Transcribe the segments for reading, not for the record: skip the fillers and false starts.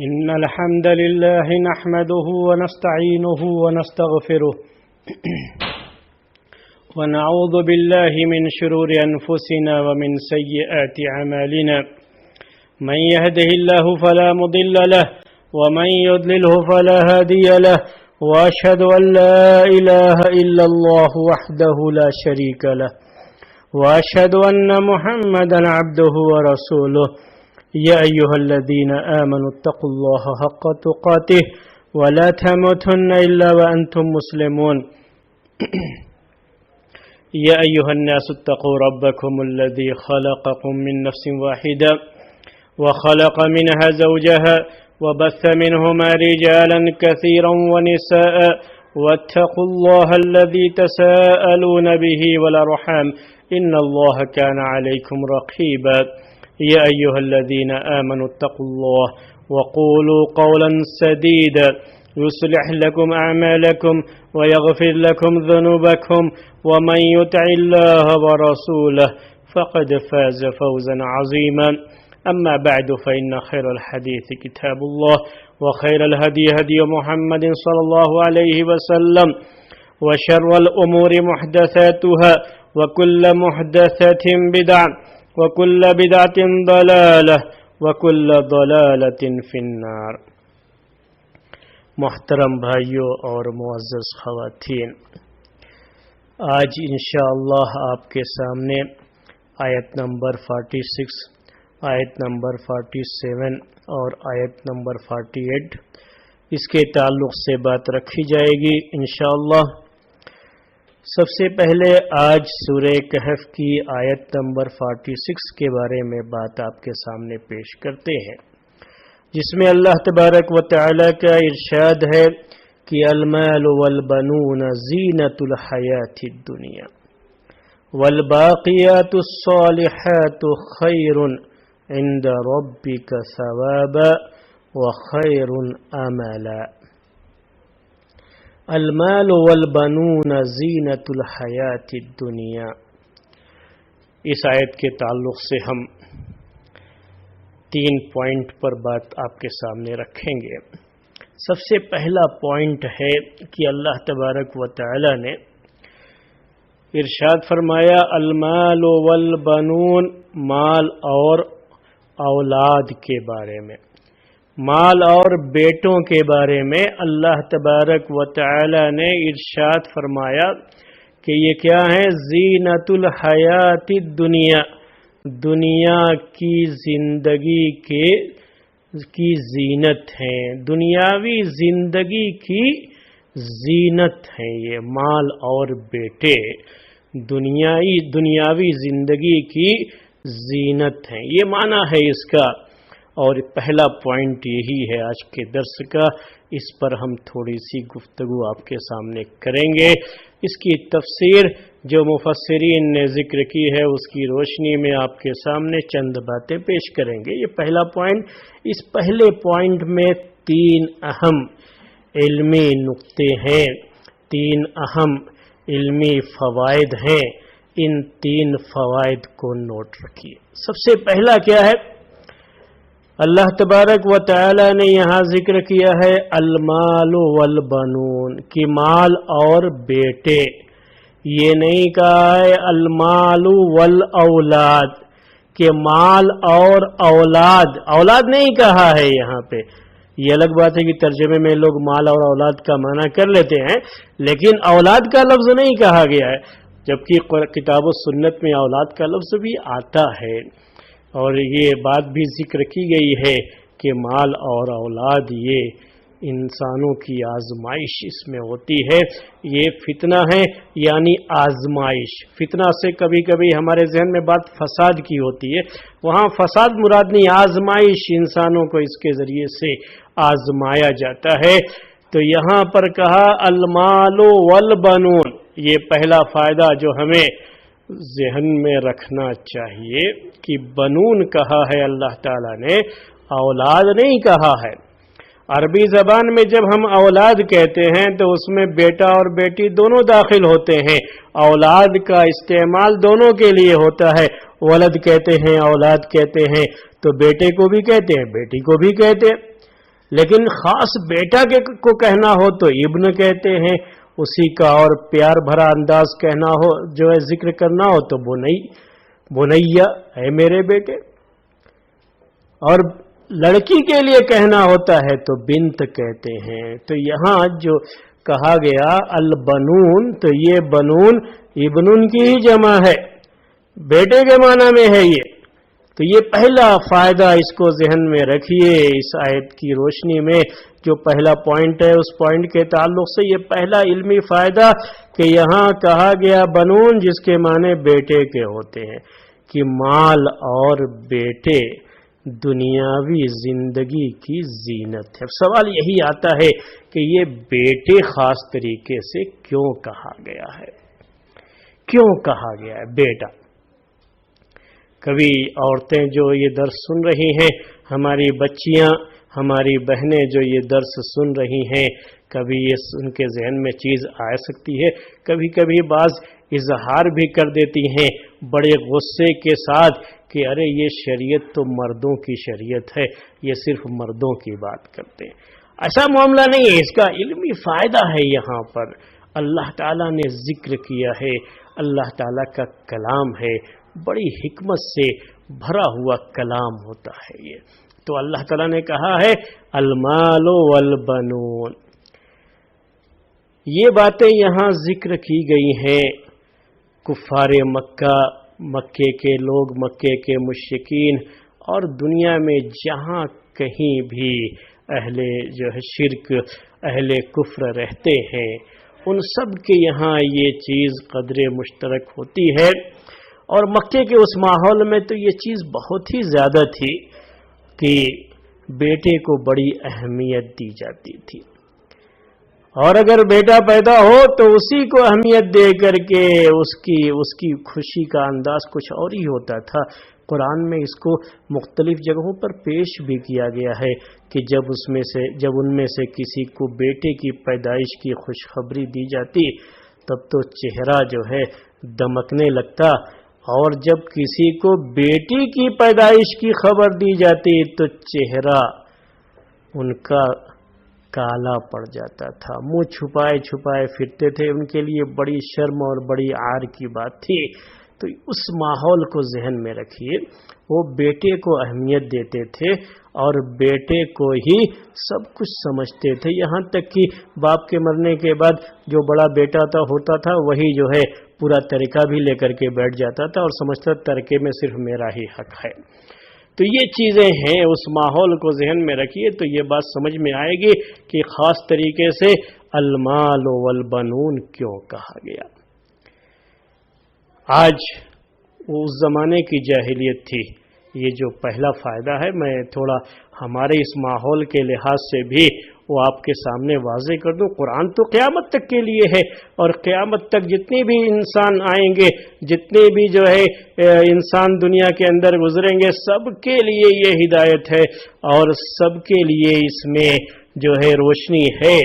إن الحمد لله نحمده ونستعينه ونستغفره ونعوذ بالله من شرور أنفسنا ومن سيئات أعمالنا من يهده الله فلا مضل له ومن يضلله فلا هادي له وأشهد أن لا إله إلا الله وحده لا شريك له وأشهد أن محمدا عبده ورسوله يا أيها الذين آمنوا اتقوا الله حق تقاته ولا تموتن إلا وأنتم مسلمون يا أيها الناس اتقوا ربكم الذي خلقكم من نفس واحدة وخلق منها زوجها وبث منهما رجالا كثيرا ونساء واتقوا الله الذي تساءلون به والأرحام إن الله كان عليكم رقيبا يا أيها الذين آمنوا اتقوا الله وقولوا قولا سديدا يصلح لكم أعمالكم ويغفر لكم ذنوبكم ومن يطع الله ورسوله فقد فاز فوزا عظيما أما بعد فإن خير الحديث كتاب الله وخير الهدي هدي محمد صلى الله عليه وسلم وشر الأمور محدثاتها وكل محدثة بدعة وكل بدعة ضلالة وكل ضلالة في النار. محترم بھائیوں اور معزز خواتین، آج انشاءاللہ آپ کے سامنے آیت نمبر 46، آیت نمبر 47 اور آیت نمبر 48 اس کے تعلق سے بات رکھی جائے گی انشاءاللہ. سب سے پہلے آج سورہ کہف کی آیت نمبر 46 کے بارے میں بات آپ کے سامنے پیش کرتے ہیں، جس میں اللہ تبارک و تعالی کا ارشاد ہے کہ المال والبنون زینۃ الحیات الدنیا والباقیات الصالحات خیر عند ربک ثوابا وخیر املا. المال والبنون زینۃ الحیات الدنیا، اس آیت کے تعلق سے ہم 3 پوائنٹ پر بات آپ کے سامنے رکھیں گے. سب سے پہلا پوائنٹ ہے کہ اللہ تبارک و تعالی نے ارشاد فرمایا المال والبنون، مال اور اولاد کے بارے میں، مال اور بیٹوں کے بارے میں اللہ تبارک و تعالی نے ارشاد فرمایا کہ یہ کیا ہے؟ زینۃ الحیات الدنیا، دنیا کی زندگی کی زینت ہیں، دنیاوی زندگی کی زینت ہیں. یہ مال اور بیٹے دنیاوی زندگی کی زینت ہیں، یہ معنی ہے اس کا. اور پہلا پوائنٹ یہی ہے آج کے درس کا، اس پر ہم تھوڑی سی گفتگو آپ کے سامنے کریں گے. اس کی تفسیر جو مفسرین نے ذکر کی ہے اس کی روشنی میں آپ کے سامنے چند باتیں پیش کریں گے. یہ پہلا پوائنٹ. اس پہلے پوائنٹ میں 3 اہم علمی نقطے ہیں، 3 اہم علمی فوائد ہیں. ان 3 فوائد کو نوٹ رکھیے. سب سے پہلا کیا ہے؟ اللہ تبارک و تعالی نے یہاں ذکر کیا ہے المال والبنون، کہ مال اور بیٹے. یہ نہیں کہا ہے المال والاولاد، کہ مال اور اولاد، اولاد نہیں کہا ہے یہاں پہ. یہ الگ بات ہے کہ ترجمے میں لوگ مال اور اولاد کا معنی کر لیتے ہیں، لیکن اولاد کا لفظ نہیں کہا گیا ہے، جبکہ کتاب و سنت میں اولاد کا لفظ بھی آتا ہے. اور یہ بات بھی ذکر کی گئی ہے کہ مال اور اولاد یہ انسانوں کی آزمائش اس میں ہوتی ہے. یہ فتنہ ہے، یعنی آزمائش. فتنہ سے کبھی کبھی ہمارے ذہن میں بات فساد کی ہوتی ہے، وہاں فساد مراد نہیں، آزمائش، انسانوں کو اس کے ذریعے سے آزمایا جاتا ہے. تو یہاں پر کہا المال والبنون. یہ پہلا فائدہ جو ہمیں ذہن میں رکھنا چاہیے کہ بنون کہا ہے اللہ تعالیٰ نے، اولاد نہیں کہا ہے. عربی زبان میں جب ہم اولاد کہتے ہیں تو اس میں بیٹا اور بیٹی دونوں داخل ہوتے ہیں. اولاد کا استعمال دونوں کے لیے ہوتا ہے. ولد کہتے ہیں، اولاد کہتے ہیں، تو بیٹے کو بھی کہتے ہیں، بیٹی کو بھی کہتے ہیں. لیکن خاص بیٹا کو کہنا ہو تو ابن کہتے ہیں اسی کا، اور پیار بھرا انداز کہنا ہو جو ہے ذکر کرنا ہو تو بنیا، اے میرے بیٹے، اور لڑکی کے لیے کہنا ہوتا ہے تو بنت کہتے ہیں۔ تو یہاں جو کہا گیا البنون، تو یہ بنون ابنن کی ہی جمع ہے، بیٹے کے معنی میں ہے یہ۔ تو یہ پہلا فائدہ اس کو ذہن میں رکھیے اس آیت کی روشنی میں، جو پہلا پوائنٹ ہے اس پوائنٹ کے تعلق سے یہ پہلا علمی فائدہ کہ یہاں کہا گیا بنون جس کے معنی بیٹے کے ہوتے ہیں، کہ مال اور بیٹے دنیاوی زندگی کی زینت ہے۔ سوال یہی آتا ہے کہ یہ بیٹے خاص طریقے سے کیوں کہا گیا ہے، کیوں کہا گیا ہے بیٹا؟ کبھی عورتیں جو یہ درس سن رہی ہیں، ہماری بچیاں، ہماری بہنیں جو یہ درس سن رہی ہیں، کبھی یہ ان کے ذہن میں چیز آ سکتی ہے، کبھی کبھی بعض اظہار بھی کر دیتی ہیں بڑے غصے کے ساتھ کہ ارے یہ شریعت تو مردوں کی شریعت ہے، یہ صرف مردوں کی بات کرتے ہیں۔ ایسا معاملہ نہیں ہے، اس کا علمی فائدہ ہے۔ یہاں پر اللہ تعالیٰ نے ذکر کیا ہے، اللہ تعالیٰ کا کلام ہے، بڑی حکمت سے بھرا ہوا کلام ہوتا ہے یہ۔ تو اللہ تعالیٰ نے کہا ہے المال والبنون، یہ باتیں یہاں ذکر کی گئی ہیں۔ کفار مکہ، مکے کے لوگ، مکے کے مشرکین، اور دنیا میں جہاں کہیں بھی اہل جو ہے شرک، اہل کفر رہتے ہیں، ان سب کے یہاں یہ چیز قدر مشترک ہوتی ہے۔ اور مکے کے اس ماحول میں تو یہ چیز بہت ہی زیادہ تھی کہ بیٹے کو بڑی اہمیت دی جاتی تھی، اور اگر بیٹا پیدا ہو تو اسی کو اہمیت دے کر کے اس کی خوشی کا انداز کچھ اور ہی ہوتا تھا۔ قرآن میں اس کو مختلف جگہوں پر پیش بھی کیا گیا ہے کہ جب ان میں سے کسی کو بیٹے کی پیدائش کی خوشخبری دی جاتی تب تو چہرہ جو ہے دمکنے لگتا، اور جب کسی کو بیٹی کی پیدائش کی خبر دی جاتی تو چہرہ ان کا کالا پڑ جاتا تھا، منہ چھپائے چھپائے پھرتے تھے، ان کے لیے بڑی شرم اور بڑی عار کی بات تھی۔ تو اس ماحول کو ذہن میں رکھیے، وہ بیٹے کو اہمیت دیتے تھے اور بیٹے کو ہی سب کچھ سمجھتے تھے، یہاں تک کہ باپ کے مرنے کے بعد جو بڑا بیٹا ہوتا تھا وہی جو ہے پورا ترکہ بھی لے کر کے بیٹھ جاتا تھا اور سمجھتا ترکے میں صرف میرا ہی حق ہے۔ تو یہ چیزیں ہیں، اس ماحول کو ذہن میں رکھیے تو یہ بات سمجھ میں آئے گی کہ خاص طریقے سے المال والبنون کیوں کہا گیا۔ آج اس زمانے کی جاہلیت تھی، یہ جو پہلا فائدہ ہے میں تھوڑا ہمارے اس ماحول کے لحاظ سے بھی وہ آپ کے سامنے واضح کر دوں۔ قرآن تو قیامت تک کے لیے ہے، اور قیامت تک جتنے بھی انسان آئیں گے، جتنے بھی جو ہے انسان دنیا کے اندر گزریں گے، سب کے لیے یہ ہدایت ہے اور سب کے لیے اس میں جو ہے روشنی ہے۔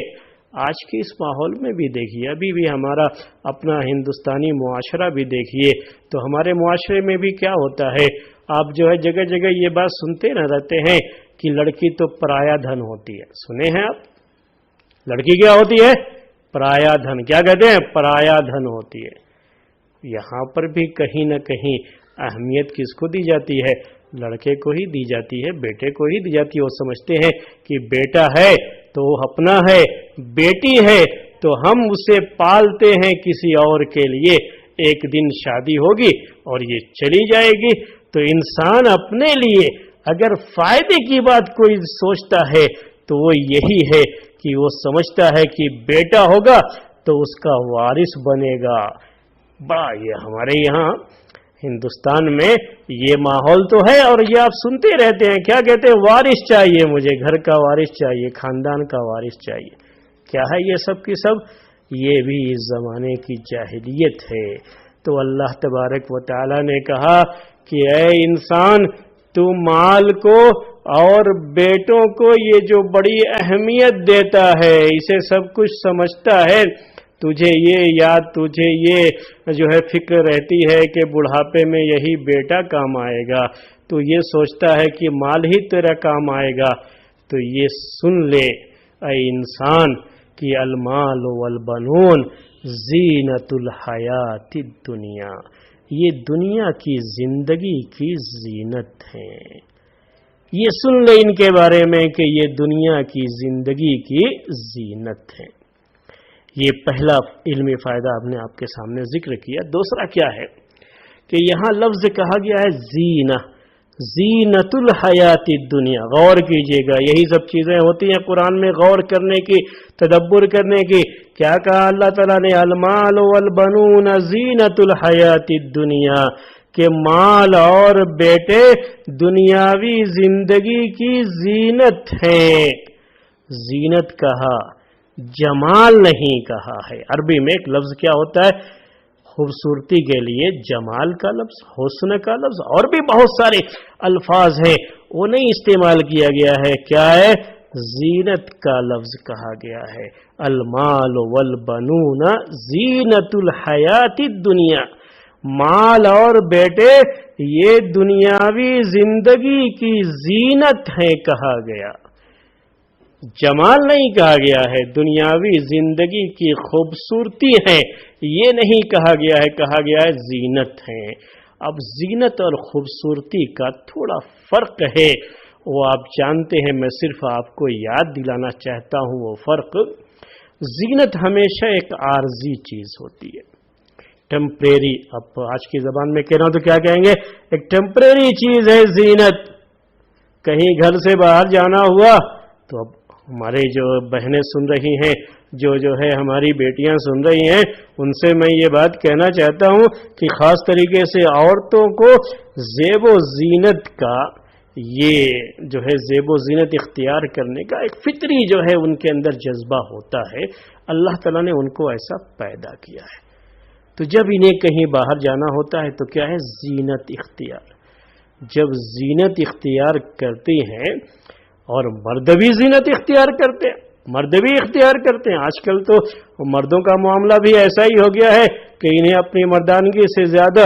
آج کے اس ماحول میں بھی دیکھیے، ابھی بھی ہمارا اپنا ہندوستانی معاشرہ بھی دیکھیے، تو ہمارے معاشرے میں بھی کیا ہوتا ہے، آپ جو ہے جگہ جگہ یہ بات سنتے نہ رہتے ہیں کہ لڑکی تو پرایا دھن ہوتی ہے۔ سنے ہیں آپ؟ لڑکی کیا ہوتی ہے؟ پرایا دھن۔ کیا کہتے ہیں؟ پرایا دھن ہوتی ہے۔ یہاں پر بھی کہیں نہ کہیں اہمیت کس کو دی جاتی ہے؟ لڑکے کو ہی دی جاتی ہے، بیٹے کو ہی دی جاتی ہے۔ وہ سمجھتے ہیں کہ بیٹا ہے تو وہ اپنا ہے، بیٹی ہے تو ہم اسے پالتے ہیں کسی اور کے لیے، ایک دن شادی ہوگی اور یہ چلی جائے گی۔ تو انسان اپنے لیے اگر فائدے کی بات کوئی سوچتا ہے تو وہ یہی ہے کہ وہ سمجھتا ہے کہ بیٹا ہوگا تو اس کا وارث بنے گا۔ بڑا یہ ہمارے یہاں ہندوستان میں یہ ماحول تو ہے، اور یہ آپ سنتے رہتے ہیں، کیا کہتے ہیں؟ وارث چاہیے مجھے، گھر کا وارث چاہیے، خاندان کا وارث چاہیے۔ کیا ہے یہ سب کی سب؟ یہ بھی اس زمانے کی جاہلیت ہے۔ تو اللہ تبارک و تعالی نے کہا کہ اے انسان، تو مال کو اور بیٹوں کو یہ جو بڑی اہمیت دیتا ہے، اسے سب کچھ سمجھتا ہے، تجھے یہ یاد، تجھے یہ جو ہے فکر رہتی ہے کہ بڑھاپے میں یہی بیٹا کام آئے گا، تو یہ سوچتا ہے کہ مال ہی تیرا کام آئے گا، تو یہ سن لے اے انسان کہ المال والبنون زینت الحیات الدنیا، یہ دنیا کی زندگی کی زینت ہے۔ یہ سن لے ان کے بارے میں کہ یہ دنیا کی زندگی کی زینت ہے۔ یہ پہلا علمی فائدہ آپ نے آپ کے سامنے ذکر کیا۔ دوسرا کیا ہے کہ یہاں لفظ کہا گیا ہے زینہ، زینت الحیات الدنیا۔ غور کیجئے گا، یہی سب چیزیں ہوتی ہیں قرآن میں غور کرنے کی، تدبر کرنے کی۔ کیا کہا اللہ تعالیٰ نے؟ المال والبنون زینت الحیات الدنیا، کہ مال اور بیٹے دنیاوی زندگی کی زینت ہیں۔ زینت کہا، جمال نہیں کہا ہے۔ عربی میں ایک لفظ کیا ہوتا ہے خوبصورتی کے لیے؟ جمال کا لفظ، حسن کا لفظ، اور بھی بہت سارے الفاظ ہیں، وہ نہیں استعمال کیا گیا ہے۔ کیا ہے؟ زینت کا لفظ کہا گیا ہے۔ المال والبنون زینت الحیات الدنیا، مال اور بیٹے یہ دنیاوی زندگی کی زینت ہے کہا گیا، جمال نہیں کہا گیا ہے۔ دنیاوی زندگی کی خوبصورتی ہے یہ نہیں کہا گیا ہے، کہا گیا ہے زینت ہے۔ اب زینت اور خوبصورتی کا تھوڑا فرق ہے، وہ آپ جانتے ہیں، میں صرف آپ کو یاد دلانا چاہتا ہوں وہ فرق۔ زینت ہمیشہ ایک عارضی چیز ہوتی ہے، ٹیمپریری۔ اب آج کی زبان میں کہہ رہا ہوں تو کیا کہیں گے؟ ایک ٹیمپریری چیز ہے زینت۔ کہیں گھر سے باہر جانا ہوا تو اب ہمارے جو بہنیں سن رہی ہیں، جو ہے ہماری بیٹیاں سن رہی ہیں، ان سے میں یہ بات کہنا چاہتا ہوں کہ خاص طریقے سے عورتوں کو زیب و زینت کا، یہ جو ہے زیب و زینت اختیار کرنے کا ایک فطری جو ہے ان کے اندر جذبہ ہوتا ہے۔ اللہ تعالیٰ نے ان کو ایسا پیدا کیا ہے، تو جب انہیں کہیں باہر جانا ہوتا ہے تو کیا ہے؟ زینت اختیار۔ جب زینت اختیار کرتی ہیں، اور مرد بھی زینت اختیار کرتے ہیں، مرد بھی اختیار کرتے ہیں۔ آج کل تو مردوں کا معاملہ بھی ایسا ہی ہو گیا ہے کہ انہیں اپنی مردانگی سے زیادہ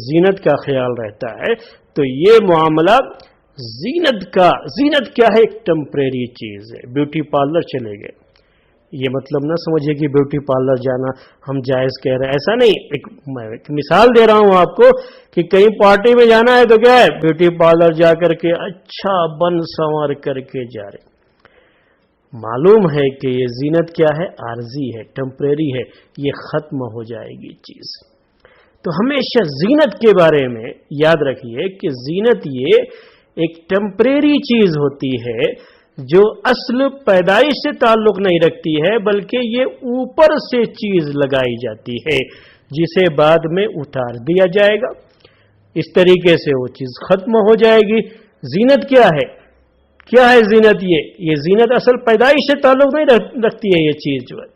زینت کا خیال رہتا ہے۔ تو یہ معاملہ زینت کا، زینت کیا ہے؟ ایک ٹیمپریری چیز ہے۔ بیوٹی پارلر چلے گئے، یہ مطلب نہ سمجھے کہ بیوٹی پارلر جانا ہم جائز کہہ رہے ہیں، ایسا نہیں۔ میں ایک مثال دے رہا ہوں آپ کو کہ کہیں پارٹی میں جانا ہے تو کیا ہے؟ بیوٹی پارلر جا کر کے اچھا بن سنور کر کے جا رہے۔ معلوم ہے کہ یہ زینت کیا ہے؟ عارضی ہے، ٹیمپریری ہے، یہ ختم ہو جائے گی چیز۔ تو ہمیشہ زینت کے بارے میں یاد رکھیے کہ زینت یہ ایک ٹیمپریری چیز ہوتی ہے جو اصل پیدائش سے تعلق نہیں رکھتی ہے، بلکہ یہ اوپر سے چیز لگائی جاتی ہے جسے بعد میں اتار دیا جائے گا، اس طریقے سے وہ چیز ختم ہو جائے گی۔ زینت کیا ہے؟ کیا ہے زینت؟ یہ زینت اصل پیدائش سے تعلق نہیں رکھتی ہے۔ یہ چیز جو ہے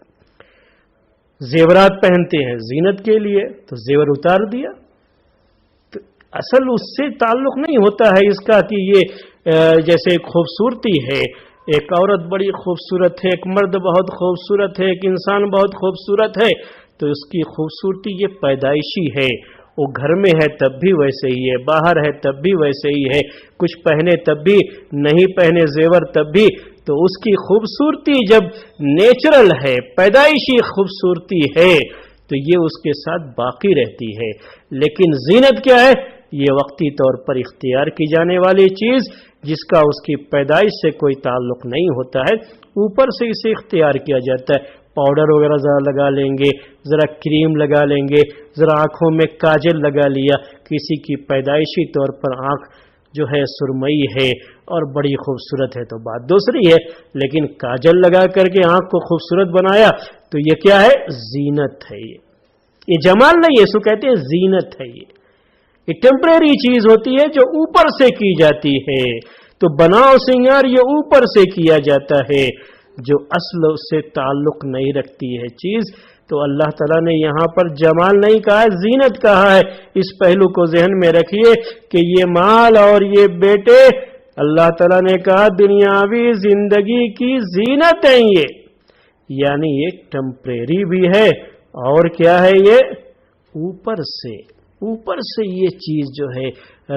زیورات پہنتے ہیں زینت کے لیے، تو زیور اتار دیا، تو اصل اس سے تعلق نہیں ہوتا ہے اس کا کہ یہ جیسے ایک خوبصورتی ہے، ایک عورت بڑی خوبصورت ہے، ایک مرد بہت خوبصورت ہے، ایک انسان بہت خوبصورت ہے، تو اس کی خوبصورتی یہ پیدائشی ہے۔ وہ گھر میں ہے تب بھی ویسے ہی ہے، باہر ہے تب بھی ویسے ہی ہے، کچھ پہنے تب بھی، نہیں پہنے زیور تب بھی۔ تو اس کی خوبصورتی جب نیچرل ہے، پیدائشی خوبصورتی ہے، تو یہ اس کے ساتھ باقی رہتی ہے۔ لیکن زینت کیا ہے؟ یہ وقتی طور پر اختیار کی جانے والی چیز جس کا اس کی پیدائش سے کوئی تعلق نہیں ہوتا ہے، اوپر سے اسے اختیار کیا جاتا ہے۔ پاؤڈر وغیرہ ذرا لگا لیں گے، ذرا کریم لگا لیں گے، ذرا آنکھوں میں کاجل لگا لیا، کسی کی پیدائشی طور پر آنکھ جو ہے سرمئی ہے اور بڑی خوبصورت ہے تو بات دوسری ہے، لیکن کاجل لگا کر کے آنکھ کو خوبصورت بنایا تو یہ کیا ہے؟ زینت ہے۔ یہ جمال نہیں ہے، اس کو کہتے ہیں زینت ہے۔ یہ ٹیمپریری چیز ہوتی ہے جو اوپر سے کی جاتی ہے، تو بناؤ سنگار یہ اوپر سے کیا جاتا ہے، جو اصل سے تعلق نہیں رکھتی ہے چیز۔ تو اللہ تعالیٰ نے یہاں پر جمال نہیں کہا ہے، زینت کہا ہے۔ اس پہلو کو ذہن میں رکھیے کہ یہ مال اور یہ بیٹے اللہ تعالیٰ نے کہا دنیاوی زندگی کی زینت ہیں، یہ یعنی یہ ٹیمپریری بھی ہے، اور کیا ہے؟ یہ اوپر سے یہ چیز جو ہے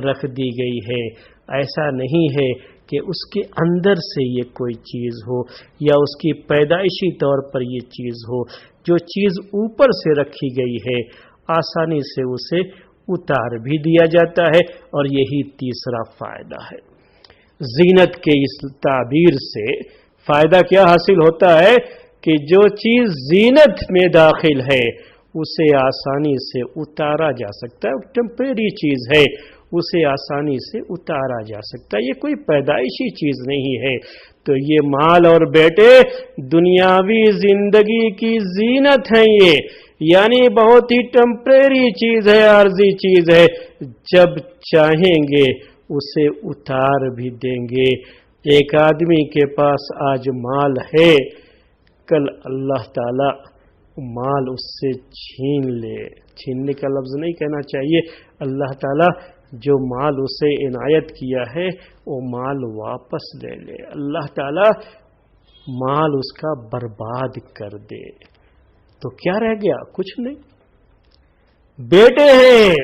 رکھ دی گئی ہے۔ ایسا نہیں ہے کہ اس کے اندر سے یہ کوئی چیز ہو یا اس کی پیدائشی طور پر یہ چیز ہو. جو چیز اوپر سے رکھی گئی ہے آسانی سے اسے اتار بھی دیا جاتا ہے. اور یہی تیسرا فائدہ ہے. زینت کے اس تعبیر سے فائدہ کیا حاصل ہوتا ہے کہ جو چیز زینت میں داخل ہے اسے آسانی سے اتارا جا سکتا ہے. ٹیمپریری چیز ہے, اسے آسانی سے اتارا جا سکتا ہے. یہ کوئی پیدائشی چیز نہیں ہے. تو یہ مال اور بیٹے دنیاوی زندگی کی زینت ہیں. یہ یعنی بہت ہی ٹیمپریری چیز ہے, عارضی چیز ہے. جب چاہیں گے اسے اتار بھی دیں گے. ایک آدمی کے پاس آج مال ہے, کل اللہ تعالی مال اس سے چھین لے. چھیننے کا لفظ نہیں کہنا چاہیے. اللہ تعالی جو مال اسے عنایت کیا ہے وہ مال واپس لے لے. اللہ تعالی مال اس کا برباد کر دے. تو کیا رہ گیا؟ کچھ نہیں. بیٹے ہیں,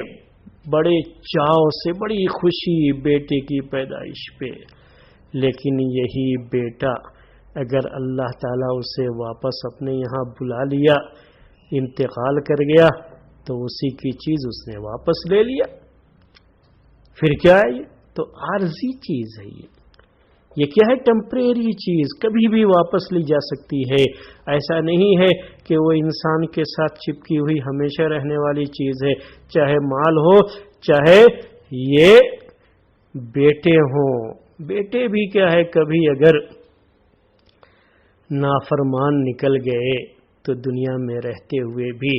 بڑے چاؤ سے, بڑی خوشی بیٹے کی پیدائش پہ, لیکن یہی بیٹا اگر اللہ تعالیٰ اسے واپس اپنے یہاں بلا لیا, انتقال کر گیا, تو اسی کی چیز اس نے واپس لے لیا. پھر کیا ہے؟ یہ تو عارضی چیز ہے. یہ کیا ہے؟ ٹیمپریری چیز, کبھی بھی واپس لی جا سکتی ہے. ایسا نہیں ہے کہ وہ انسان کے ساتھ چپکی ہوئی ہمیشہ رہنے والی چیز ہے. چاہے مال ہو, چاہے یہ بیٹے ہوں. بیٹے بھی کیا ہے, کبھی اگر نافرمان نکل گئے تو دنیا میں رہتے ہوئے بھی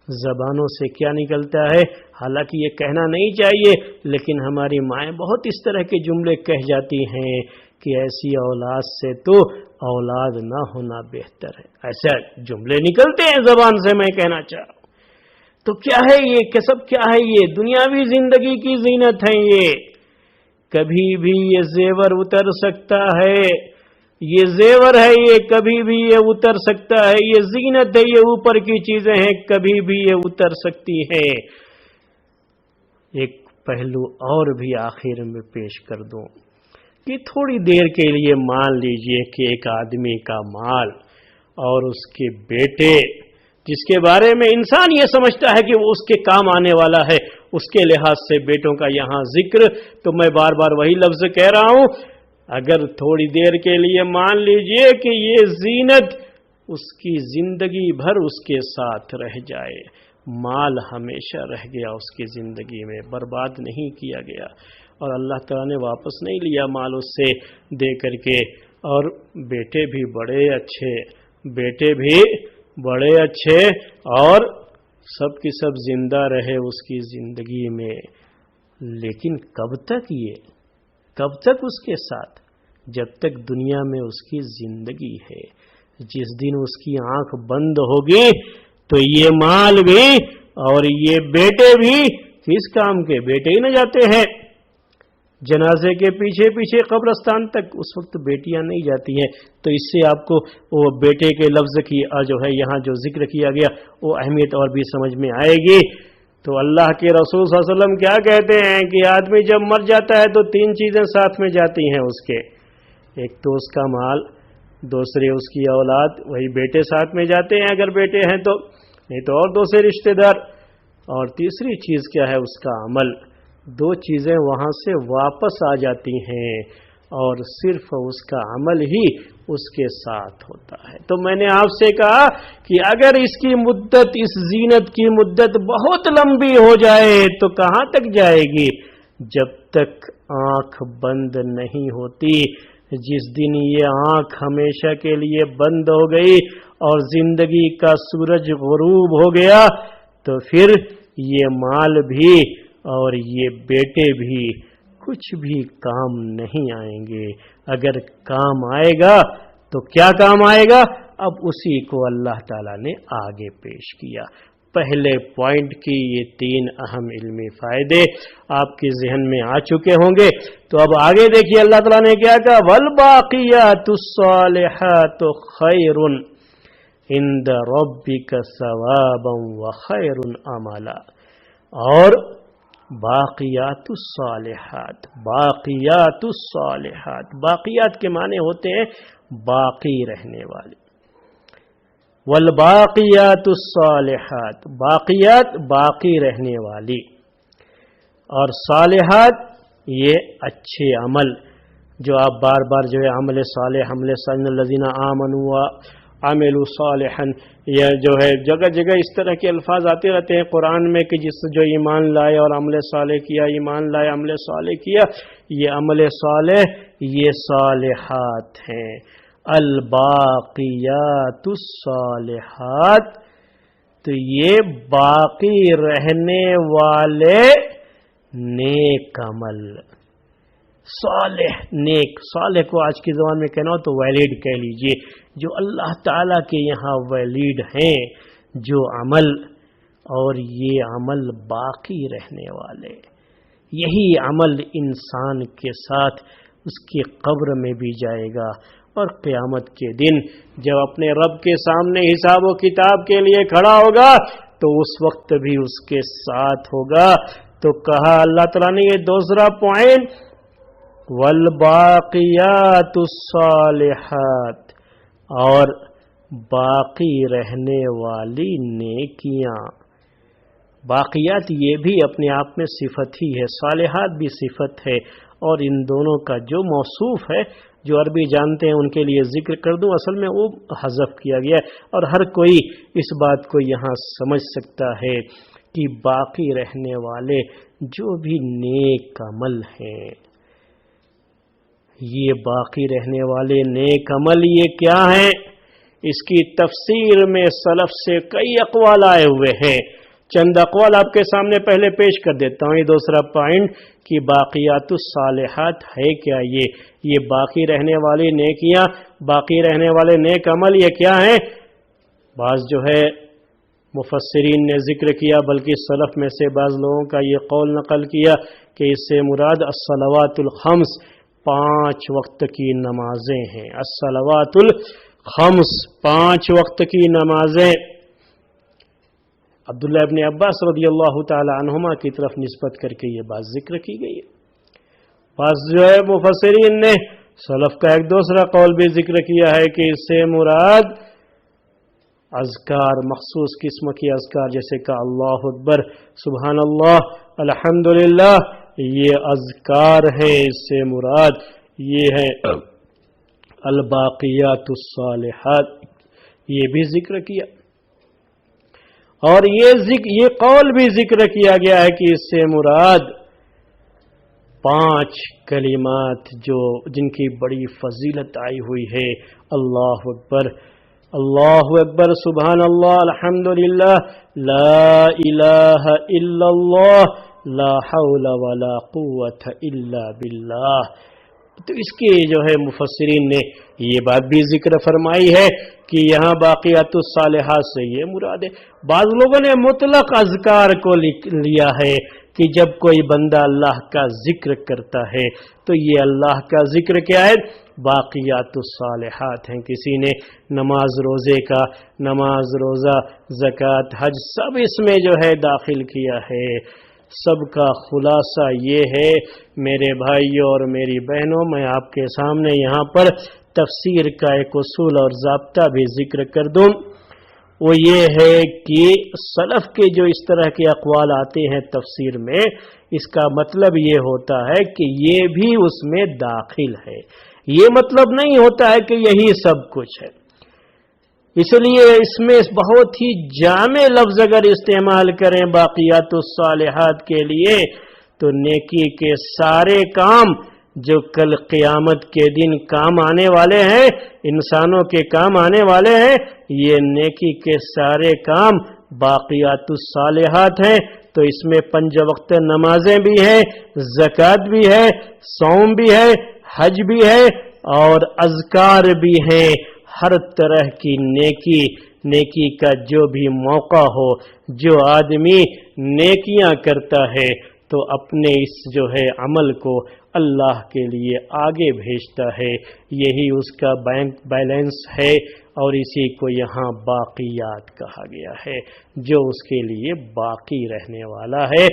زبانوں سے کیا نکلتا ہے؟ حالانکہ یہ کہنا نہیں چاہیے, لیکن ہماری مائیں بہت اس طرح کے جملے کہہ جاتی ہیں کہ ایسی اولاد سے تو اولاد نہ ہونا بہتر ہے. ایسے جملے نکلتے ہیں زبان سے, میں کہنا چاہ رہا ہوں. تو کیا ہے یہ کسب؟ کیا ہے یہ؟ دنیاوی زندگی کی زینت ہے. یہ کبھی بھی یہ زیور اتر سکتا ہے. یہ زیور ہے, یہ کبھی بھی یہ اتر سکتا ہے. یہ زینت ہے, یہ اوپر کی چیزیں ہیں, کبھی بھی یہ اتر سکتی ہیں. ایک پہلو اور بھی آخر میں پیش کر دوں کہ تھوڑی دیر کے لیے مان لیجئے کہ ایک آدمی کا مال اور اس کے بیٹے, جس کے بارے میں انسان یہ سمجھتا ہے کہ وہ اس کے کام آنے والا ہے, اس کے لحاظ سے بیٹوں کا یہاں ذکر, تو میں بار بار وہی لفظ کہہ رہا ہوں. اگر تھوڑی دیر کے لیے مان لیجئے کہ یہ زینت اس کی زندگی بھر اس کے ساتھ رہ جائے, مال ہمیشہ رہ گیا اس کی زندگی میں, برباد نہیں کیا گیا, اور اللہ تعالیٰ نے واپس نہیں لیا مال اس سے دے کر کے, اور بیٹے بھی بڑے اچھے, بیٹے بھی بڑے اچھے, اور سب کی سب زندہ رہے اس کی زندگی میں. لیکن کب تک یہ, کب تک اس کے ساتھ؟ جب تک دنیا میں اس کی زندگی ہے. جس دن اس کی آنکھ بند ہوگی تو یہ مال بھی اور یہ بیٹے بھی کس کام کے؟ بیٹے ہی نہ جاتے ہیں جنازے کے پیچھے پیچھے قبرستان تک, اس وقت بیٹیاں نہیں جاتی ہیں. تو اس سے آپ کو وہ بیٹے کے لفظ کی جو ہے یہاں جو ذکر کیا گیا وہ اہمیت اور بھی سمجھ میں آئے گی. تو اللہ کے رسول صلی اللہ علیہ وسلم کیا کہتے ہیں کہ آدمی جب مر جاتا ہے تو تین چیزیں ساتھ میں جاتی ہیں اس کے. ایک تو اس کا مال, دوسرے اس کی اولاد, وہی بیٹے ساتھ میں جاتے ہیں اگر بیٹے ہیں تو, نہیں تو اور دوسرے رشتہ دار, اور تیسری چیز کیا ہے؟ اس کا عمل. دو چیزیں وہاں سے واپس آ جاتی ہیں اور صرف اس کا عمل ہی اس کے ساتھ ہوتا ہے. تو میں نے آپ سے کہا کہ اگر اس کی مدت, اس زینت کی مدت بہت لمبی ہو جائے تو کہاں تک جائے گی؟ جب تک آنکھ بند نہیں ہوتی. جس دن یہ آنکھ ہمیشہ کے لیے بند ہو گئی اور زندگی کا سورج غروب ہو گیا تو پھر یہ مال بھی اور یہ بیٹے بھی کچھ بھی کام نہیں آئیں گے. اگر کام آئے گا تو کیا کام آئے گا؟ اب اسی کو اللہ تعالیٰ نے آگے پیش کیا. پہلے پوائنٹ کی یہ تین اہم علمی فائدے آپ کے ذہن میں آ چکے ہوں گے. تو اب آگے دیکھیے اللہ تعالیٰ نے کیا کہا, وَالْبَاقِيَاتُ الصَّالِحَاتُ خَيْرٌ عِندَ رَبِّكَ ثَوَابًا وَخَيْرٌ عَمَلًا. اور باقیات الصالحات، باقیات الصالحات، باقیات کے معنی ہوتے ہیں باقی رہنے والے، والباقیات الصالحات، باقیات باقی رہنے والی، اور صالحات یہ اچھے عمل جو آپ بار بار جو ہے عمل صالح الذین آمنوا وعملوا صالحا، یہ جو ہے جگہ جگہ اس طرح کے الفاظ آتے رہتے ہیں قرآن میں کہ جس جو ایمان لائے اور عمل صالح کیا، ایمان لائے عمل صالح کیا، یہ عمل صالح یہ صالحات ہیں۔ الباقیات الصالحات، تو یہ باقی رہنے والے نیک عمل، صالح نیک، صالح کو آج کی زبان میں کہنا ہو تو ویلڈ کہہ لیجئے، جو اللہ تعالیٰ کے یہاں ویلڈ ہیں جو عمل، اور یہ عمل باقی رہنے والے، یہی عمل انسان کے ساتھ اس کی قبر میں بھی جائے گا، اور قیامت کے دن جب اپنے رب کے سامنے حساب و کتاب کے لیے کھڑا ہوگا تو اس وقت بھی اس کے ساتھ ہوگا۔ تو کہا اللہ تعالیٰ نے یہ دوسرا پوائنٹ، والباقیات الصالحات، اور باقی رہنے والی نیکیاں۔ باقیات یہ بھی اپنے آپ میں صفت ہی ہے، صالحات بھی صفت ہے، اور ان دونوں کا جو موصوف ہے، جو عربی جانتے ہیں ان کے لیے ذکر کر دوں، اصل میں وہ حذف کیا گیا ہے، اور ہر کوئی اس بات کو یہاں سمجھ سکتا ہے کہ باقی رہنے والے جو بھی نیک عمل ہیں، یہ باقی رہنے والے نیک عمل یہ کیا ہیں؟ اس کی تفسیر میں سلف سے کئی اقوال آئے ہوئے ہیں، چند اقوال آپ کے سامنے پہلے پیش کر دیتا ہوں۔ یہ دوسرا پوائنٹ کہ باقیات الصالحات ہے کیا، یہ باقی رہنے والی نیکیاں، باقی رہنے والے نیک عمل یہ کیا ہیں؟ بعض جو ہے مفسرین نے ذکر کیا، بلکہ سلف میں سے بعض لوگوں کا یہ قول نقل کیا کہ اس سے مراد الصلوات الخمس، 5 وقت کی نمازیں ہیں، الصلوات الخمس، 5 وقت کی نمازیں۔ عبداللہ ابن عباس رضی اللہ تعالی عنہما کی طرف نسبت کر کے یہ بات ذکر کی گئی ہے۔ بعض جو ہے مفسرین نے سلف کا ایک دوسرا قول بھی ذکر کیا ہے کہ اس سے مراد اذکار، مخصوص قسم کی اذکار، جیسے کہ اللہ اکبر، سبحان اللہ، الحمدللہ، یہ اذکار ہیں، اس سے مراد یہ ہے الباقیات الصالحات، یہ بھی ذکر کیا، اور یہ قول بھی ذکر کیا گیا ہے کہ اس سے مراد 5 کلمات جو جن کی بڑی فضیلت آئی ہوئی ہے، اللہ اکبر، اللہ اکبر، سبحان اللہ، الحمدللہ، لا الہ الا اللہ، لا حول ولا قوت الا باللہ۔ تو اس کے جو ہے مفسرین نے یہ بات بھی ذکر فرمائی ہے کہ یہاں باقیات الصالحات سے یہ مراد ہے۔ بعض لوگوں نے مطلق اذکار کو لیا ہے کہ جب کوئی بندہ اللہ کا ذکر کرتا ہے تو یہ اللہ کا ذکر کیا ہے؟ باقیات الصالحات ہیں۔ کسی نے نماز روزے کا، نماز روزہ، زکوٰۃ، حج، سب اس میں جو ہے داخل کیا ہے۔ سب کا خلاصہ یہ ہے میرے بھائیوں اور میری بہنوں، میں آپ کے سامنے یہاں پر تفسیر کا ایک اصول اور ضابطہ بھی ذکر کر دوں، وہ یہ ہے کہ سلف کے جو اس طرح کے اقوال آتے ہیں تفسیر میں، اس کا مطلب یہ ہوتا ہے کہ یہ بھی اس میں داخل ہے، یہ مطلب نہیں ہوتا ہے کہ یہی سب کچھ ہے۔ اس لیے اس میں بہت ہی جامع لفظ اگر استعمال کریں باقیات الصالحات کے لیے تو نیکی کے سارے کام جو کل قیامت کے دن کام آنے والے ہیں، انسانوں کے کام آنے والے ہیں، یہ نیکی کے سارے کام باقیات الصالحات ہیں۔ تو اس میں 5 وقت نمازیں بھی ہیں، زکوٰۃ بھی ہے، صوم بھی ہے، حج بھی ہے، اور اذکار بھی ہیں۔ ہر طرح کی نیکی کا جو بھی موقع ہو، جو آدمی نیکیاں کرتا ہے تو اپنے اس جو ہے عمل کو اللہ کے لیے آگے بھیجتا ہے، یہی اس کا بینک بیلنس ہے، اور اسی کو یہاں باقیات کہا گیا ہے، جو اس کے لیے باقی رہنے والا ہے۔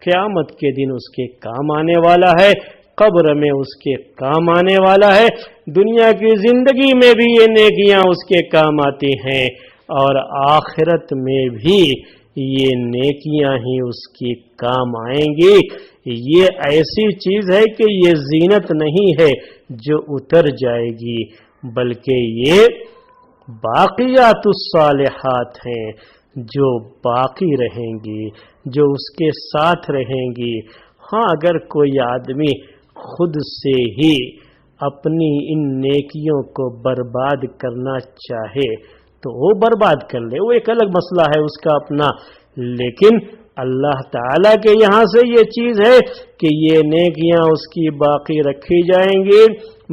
قیامت کے دن اس کے کام آنے والا ہے، قبر میں اس کے کام آنے والا ہے، دنیا کی زندگی میں بھی یہ نیکیاں اس کے کام آتی ہیں، اور آخرت میں بھی یہ نیکیاں ہی اس کی کام آئیں گی۔ یہ ایسی چیز ہے کہ یہ زینت نہیں ہے جو اتر جائے گی، بلکہ یہ باقیات الصالحات ہیں جو باقی رہیں گی، جو اس کے ساتھ رہیں گی۔ ہاں، اگر کوئی آدمی خود سے ہی اپنی ان نیکیوں کو برباد کرنا چاہے تو وہ برباد کر لے، وہ ایک الگ مسئلہ ہے اس کا اپنا، لیکن اللہ تعالیٰ کے یہاں سے یہ چیز ہے کہ یہ نیکیاں اس کی باقی رکھی جائیں گی۔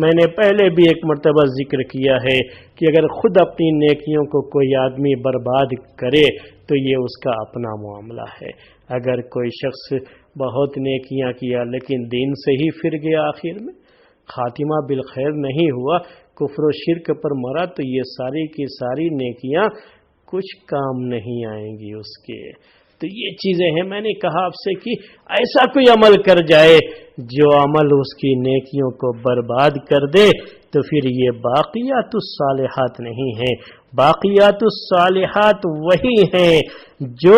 میں نے پہلے بھی ایک مرتبہ ذکر کیا ہے کہ اگر خود اپنی نیکیوں کو کوئی آدمی برباد کرے تو یہ اس کا اپنا معاملہ ہے۔ اگر کوئی شخص بہت نیکیاں کیا لیکن دین سے ہی پھر گیا، آخر میں خاتمہ بالخیر نہیں ہوا، کفر و شرک پر مرا، تو یہ ساری کی ساری نیکیاں کچھ کام نہیں آئیں گی اس کے۔ تو یہ چیزیں ہیں، میں نے کہا آپ سے کہ ایسا کوئی عمل کر جائے جو عمل اس کی نیکیوں کو برباد کر دے تو پھر یہ باقیات الصالحات نہیں ہیں۔ باقیات الصالحات وہی ہیں جو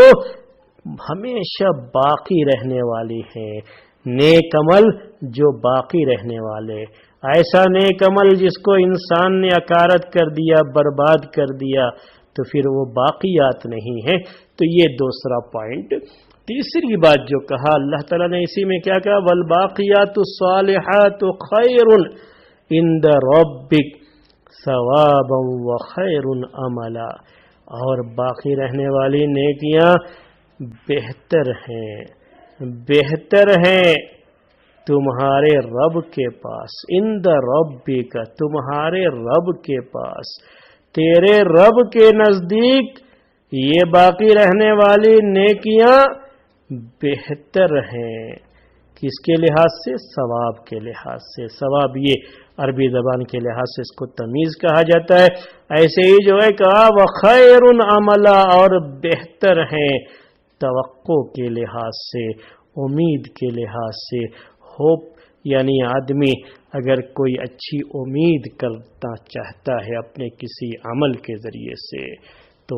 ہمیشہ باقی رہنے والی ہیں، نیک عمل جو باقی رہنے والے۔ ایسا نیک عمل جس کو انسان نے اکارت کر دیا، برباد کر دیا، تو پھر وہ باقیات نہیں ہے۔ تو یہ دوسرا پوائنٹ۔ تیسری بات جو کہا اللہ تعالیٰ نے اسی میں کیا کہا، والباقیات الصالحات خیر عند ربک ثوابا وخیر عملا، اور باقی رہنے والی نیکیاں بہتر ہیں تمہارے رب کے پاس، عند ربک، تمہارے رب کے پاس، تیرے رب کے نزدیک یہ باقی رہنے والی نیکیاں بہتر ہیں۔ کس کے لحاظ سے؟ ثواب کے لحاظ سے۔ ثواب یہ عربی زبان کے لحاظ سے اس کو تمیز کہا جاتا ہے۔ ایسے ہی جو ہے کہا وخیر عملا، اور بہتر ہیں توقع کے لحاظ سے، امید کے لحاظ سے۔ ہوپ یعنی آدمی اگر کوئی اچھی امید کرنا چاہتا ہے اپنے کسی عمل کے ذریعے سے، تو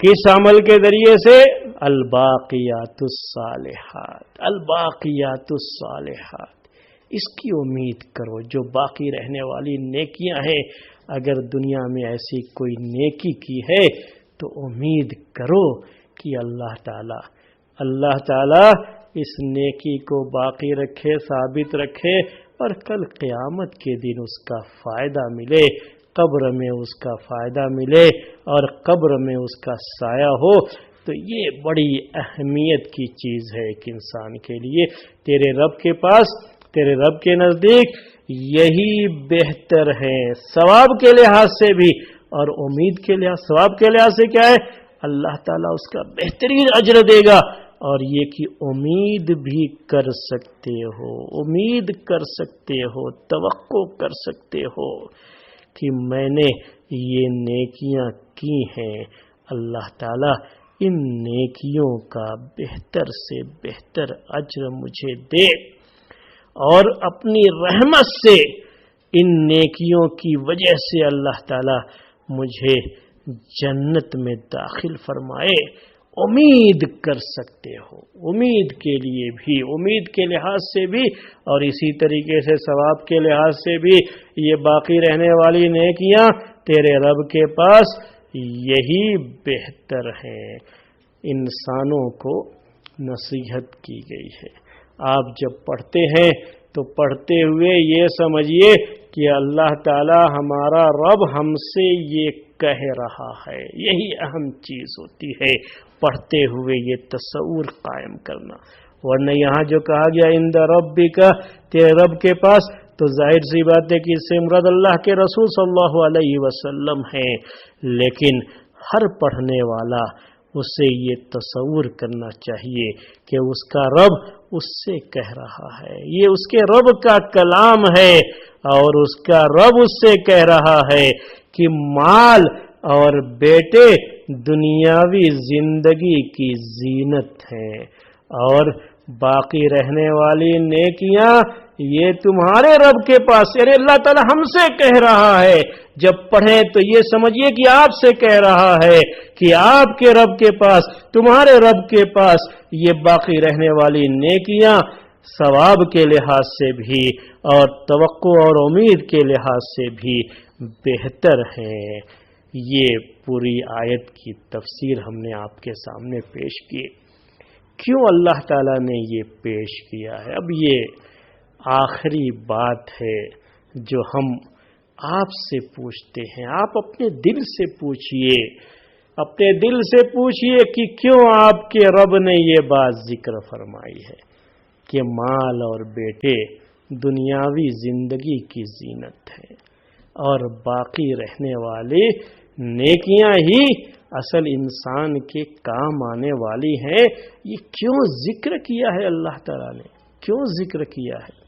کس عمل کے ذریعے سے؟ الباقیات الصالحات، الباقیات الصالحات، اس کی امید کرو جو باقی رہنے والی نیکیاں ہیں۔ اگر دنیا میں ایسی کوئی نیکی کی ہے تو امید کرو کہ اللہ تعالی اس نیکی کو باقی رکھے، ثابت رکھے، اور کل قیامت کے دن اس کا فائدہ ملے، قبر میں اس کا فائدہ ملے، اور قبر میں اس کا سایہ ہو۔ تو یہ بڑی اہمیت کی چیز ہے ایک انسان کے لیے۔ تیرے رب کے پاس، تیرے رب کے نزدیک یہی بہتر ہے، ثواب کے لحاظ سے بھی اور امید کے لحاظ۔ ثواب کے لحاظ سے کیا ہے؟ اللہ تعالیٰ اس کا بہترین اجر دے گا، اور یہ کہ امید بھی کر سکتے ہو، امید کر سکتے ہو، توقع کر سکتے ہو کہ میں نے یہ نیکیاں کی ہیں، اللہ تعالیٰ ان نیکیوں کا بہتر سے بہتر اجر مجھے دے، اور اپنی رحمت سے ان نیکیوں کی وجہ سے اللہ تعالیٰ مجھے جنت میں داخل فرمائے۔ امید کر سکتے ہو، امید کے لیے بھی، امید کے لحاظ سے بھی، اور اسی طریقے سے ثواب کے لحاظ سے بھی یہ باقی رہنے والی نیکیاں تیرے رب کے پاس یہی بہتر ہیں۔ انسانوں کو نصیحت کی گئی ہے۔ آپ جب پڑھتے ہیں تو پڑھتے ہوئے یہ سمجھیے کہ اللہ تعالی ہمارا رب ہم سے یہ کہہ رہا ہے، یہی اہم چیز ہوتی ہے پڑھتے ہوئے یہ تصور قائم کرنا۔ ورنہ یہاں جو کہا گیا عند ربک، تیرے رب کے پاس، تو ظاہر سی بات ہے کہ اس سے مراد اللہ کے رسول صلی اللہ علیہ وسلم ہیں، لیکن ہر پڑھنے والا اسے یہ تصور کرنا چاہیے کہ اس کا رب اس سے کہہ رہا ہے، یہ اس کے رب کا کلام ہے، اور اس کا رب اس سے کہہ رہا ہے کہ مال اور بیٹے دنیاوی زندگی کی زینت ہیں، اور باقی رہنے والی نیکیاں یہ تمہارے رب کے پاس، یعنی اللہ تعالی ہم سے کہہ رہا ہے، جب پڑھیں تو یہ سمجھیے کہ آپ سے کہہ رہا ہے کہ آپ کے رب کے پاس، تمہارے رب کے پاس یہ باقی رہنے والی نیکیاں ثواب کے لحاظ سے بھی اور توقع اور امید کے لحاظ سے بھی بہتر ہیں۔ یہ پوری آیت کی تفسیر ہم نے آپ کے سامنے پیش کی۔ کیوں اللہ تعالیٰ نے یہ پیش کیا ہے؟ اب یہ آخری بات ہے جو ہم آپ سے پوچھتے ہیں۔ آپ اپنے دل سے پوچھئے، اپنے دل سے پوچھئے کہ کیوں آپ کے رب نے یہ بات ذکر فرمائی ہے کہ مال اور بیٹے دنیاوی زندگی کی زینت ہے اور باقی رہنے والے نیکیاں ہی اصل انسان کے کام آنے والی ہیں۔ یہ کیوں ذکر کیا ہے اللہ تعالیٰ نے؟ کیوں ذکر کیا ہے؟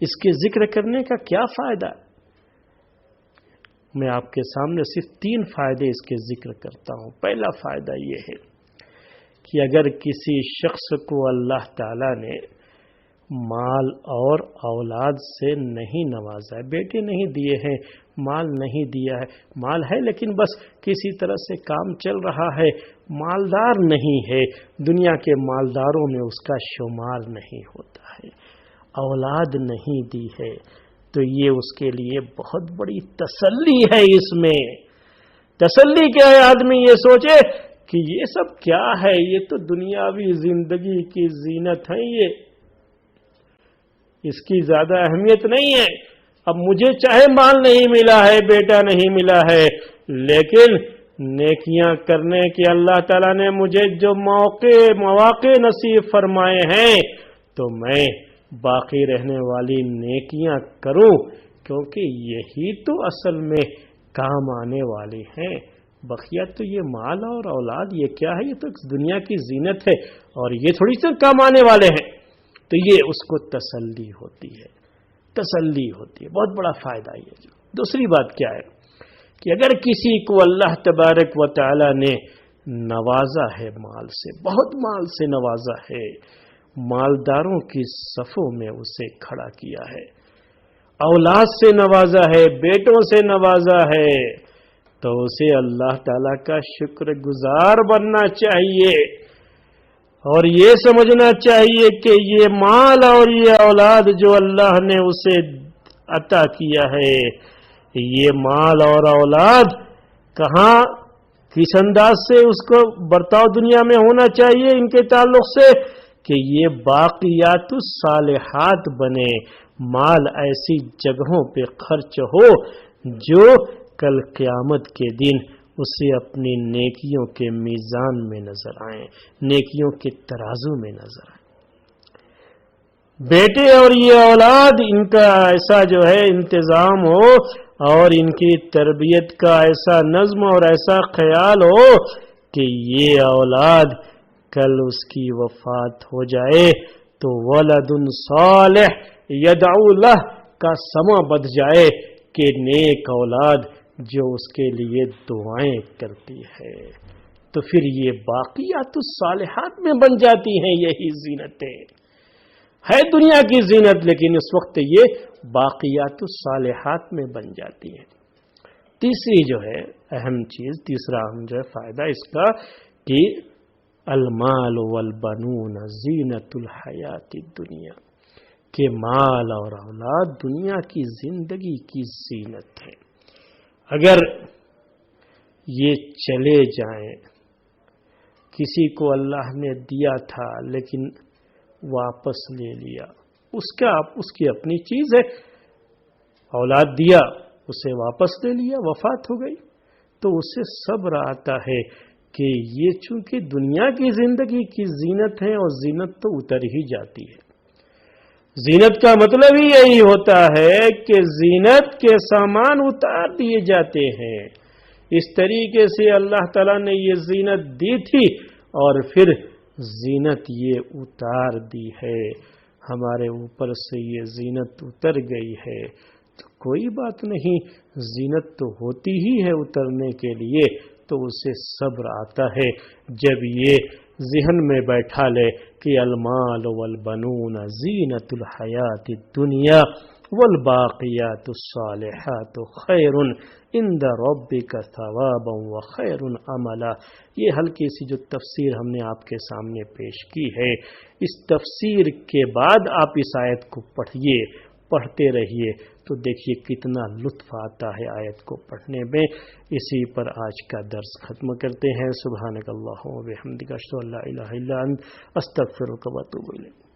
اس کے ذکر کرنے کا کیا فائدہ؟ میں آپ کے سامنے صرف 3 فائدے اس کے ذکر کرتا ہوں۔ پہلا فائدہ یہ ہے کہ اگر کسی شخص کو اللہ تعالیٰ نے مال اور اولاد سے نہیں نوازا ہے، بیٹے نہیں دیے ہیں، مال نہیں دیا ہے، مال ہے لیکن بس کسی طرح سے کام چل رہا ہے، مالدار نہیں ہے، دنیا کے مالداروں میں اس کا شمار نہیں ہوتا ہے، اولاد نہیں دی ہے، تو یہ اس کے لیے بہت بڑی تسلی ہے۔ اس میں تسلی کیا ہے؟ آدمی یہ سوچے کہ یہ سب کیا ہے، یہ تو دنیاوی زندگی کی زینت ہے، یہ اس کی زیادہ اہمیت نہیں ہے۔ اب مجھے چاہے مال نہیں ملا ہے، بیٹا نہیں ملا ہے، لیکن نیکیاں کرنے کے اللہ تعالیٰ نے مجھے جو مواقع نصیب فرمائے ہیں تو میں باقی رہنے والی نیکیاں کروں، کیونکہ یہی تو اصل میں کام آنے والی ہیں۔ بقیہ تو یہ مال اور اولاد یہ کیا ہے؟ یہ تو دنیا کی زینت ہے اور یہ تھوڑی سی کام آنے والے ہیں۔ تو یہ اس کو تسلی ہوتی ہے، تسلی ہوتی ہے، بہت بڑا فائدہ یہ۔ دوسری بات کیا ہے کہ اگر کسی کو اللہ تبارک و تعالی نے نوازا ہے مال سے، بہت مال سے نوازا ہے، مالداروں کی صفوں میں اسے کھڑا کیا ہے، اولاد سے نوازا ہے، بیٹوں سے نوازا ہے، تو اسے اللہ تعالیٰ کا شکر گزار بننا چاہیے اور یہ سمجھنا چاہیے کہ یہ مال اور یہ اولاد جو اللہ نے اسے عطا کیا ہے، یہ مال اور اولاد کہاں کس انداز سے اس کو برتاؤ دنیا میں ہونا چاہیے ان کے تعلق سے کہ یہ باقیات الصالحات بنے، مال ایسی جگہوں پہ خرچ ہو جو کل قیامت کے دن اسے اپنی نیکیوں کے میزان میں نظر آئیں، نیکیوں کے ترازو میں نظر آئیں۔ بیٹے اور یہ اولاد ان کا ایسا جو ہے انتظام ہو اور ان کی تربیت کا ایسا نظم اور ایسا خیال ہو کہ یہ اولاد کل اس کی وفات ہو جائے تو ولد صالح یدعو لہ کا سما بدھ جائے کہ نیک اولاد جو اس کے لیے دعائیں کرتی ہے، تو پھر یہ باقیات الصالحات میں بن جاتی ہیں۔ یہی زینتیں ہے دنیا کی زینت، لیکن اس وقت یہ باقیات الصالحات میں بن جاتی ہیں۔ تیسری جو ہے اہم چیز، تیسرا اہم جو ہے فائدہ اس کا کہ المال والبنون زینت الحیات الدنیا، کہ مال اور اولاد دنیا کی زندگی کی زینت ہے۔ اگر یہ چلے جائیں، کسی کو اللہ نے دیا تھا لیکن واپس لے لیا، اس کی اپنی چیز ہے، اولاد دیا اسے واپس لے لیا، وفات ہو گئی، تو اسے صبر آتا ہے کہ یہ چونکہ دنیا کی زندگی کی زینت ہے اور زینت تو اتر ہی جاتی ہے۔ زینت کا مطلب ہی یہی ہوتا ہے کہ زینت کے سامان اتار دیے جاتے ہیں۔ اس طریقے سے اللہ تعالیٰ نے یہ زینت دی تھی اور پھر زینت یہ اتار دی ہے، ہمارے اوپر سے یہ زینت اتر گئی ہے، تو کوئی بات نہیں، زینت تو ہوتی ہی ہے اترنے کے لیے، تو اسے صبر آتا ہے۔ جب یہ ذہن میں بیٹھا لے کہ المال والبنون زینت الحیات الدنیا والباقیات الصالحات خیر عند ربک ثوابا وخیر عملا۔ یہ ہلکی سی جو تفسیر ہم نے آپ کے سامنے پیش کی ہے، اس تفسیر کے بعد آپ اس آیت کو پڑھتے رہیے تو دیکھیے کتنا لطف آتا ہے آیت کو پڑھنے میں۔ اسی پر آج کا درس ختم کرتے ہیں۔ سبحانک اللہم و بحمدک، اشہد ان لا الہ الا انت، استغفرک و اتوب الیک۔